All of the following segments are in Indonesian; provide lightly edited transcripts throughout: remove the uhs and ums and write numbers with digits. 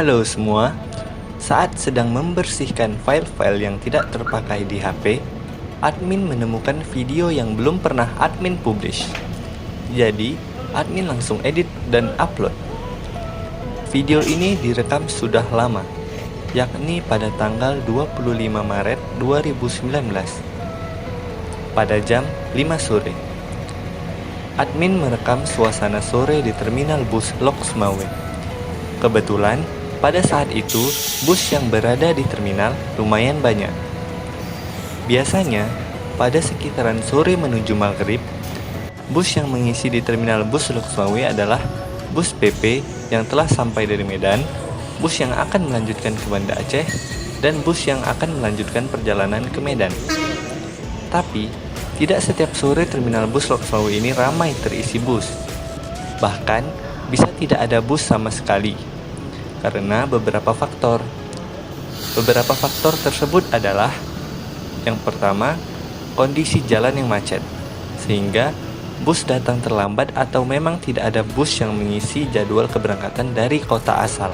Halo semua, saat sedang membersihkan file-file yang tidak terpakai di HP, admin menemukan video yang belum pernah admin publish. Jadi, admin langsung edit dan upload. Video ini direkam sudah lama, yakni pada tanggal 25 Maret 2019, pada jam 5 sore. Admin merekam suasana sore di terminal bus Loksmawe. Kebetulan, pada saat itu, bus yang berada di terminal lumayan banyak. Biasanya, pada sekitaran sore menuju maghrib, bus yang mengisi di terminal bus Loksmawe adalah bus PP yang telah sampai dari Medan, bus yang akan melanjutkan ke Banda Aceh, dan bus yang akan melanjutkan perjalanan ke Medan. Tapi, tidak setiap sore terminal bus Loksmawe ini ramai terisi bus. Bahkan, bisa tidak ada bus sama sekali, karena beberapa faktor. Beberapa faktor tersebut adalah: yang pertama, kondisi jalan yang macet, sehingga bus datang terlambat atau memang tidak ada bus yang mengisi jadwal keberangkatan dari kota asal.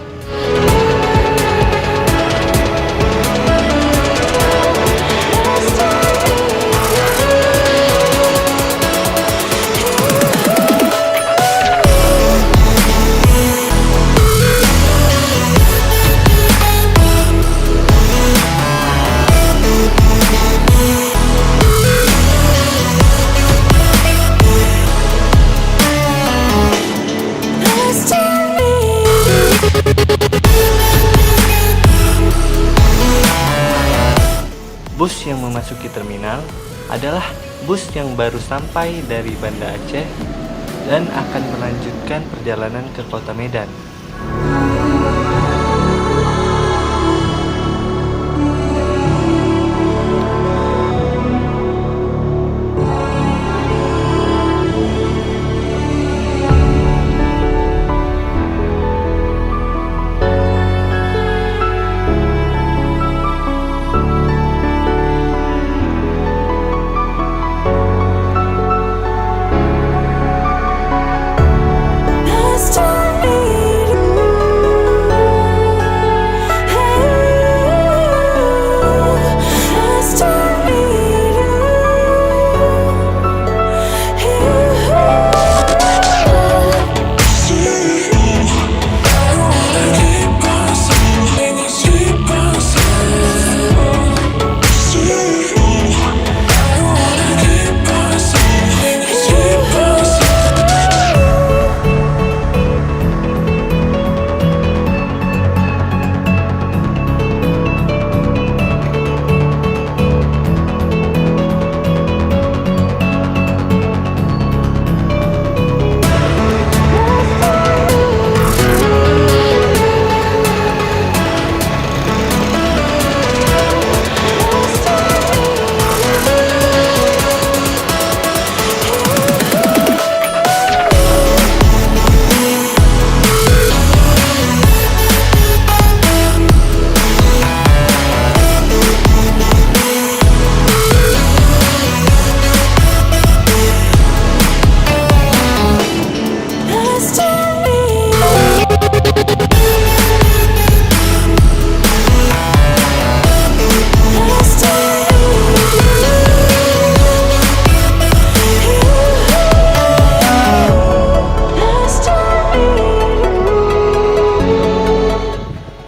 Bus yang memasuki terminal adalah bus yang baru sampai dari Banda Aceh dan akan melanjutkan perjalanan ke kota Medan.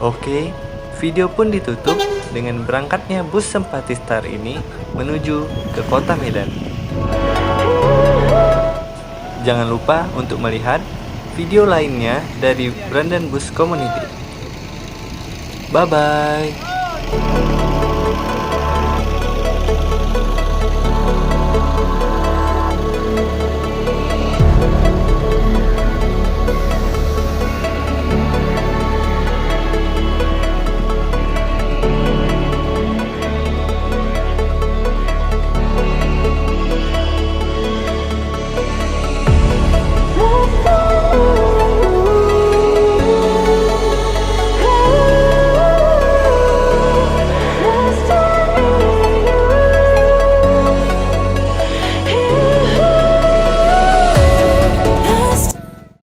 Oke, video pun ditutup dengan berangkatnya bus Sempati Star ini menuju ke kota Medan. Jangan lupa untuk melihat video lainnya dari Brandan Bus Community. Bye-bye.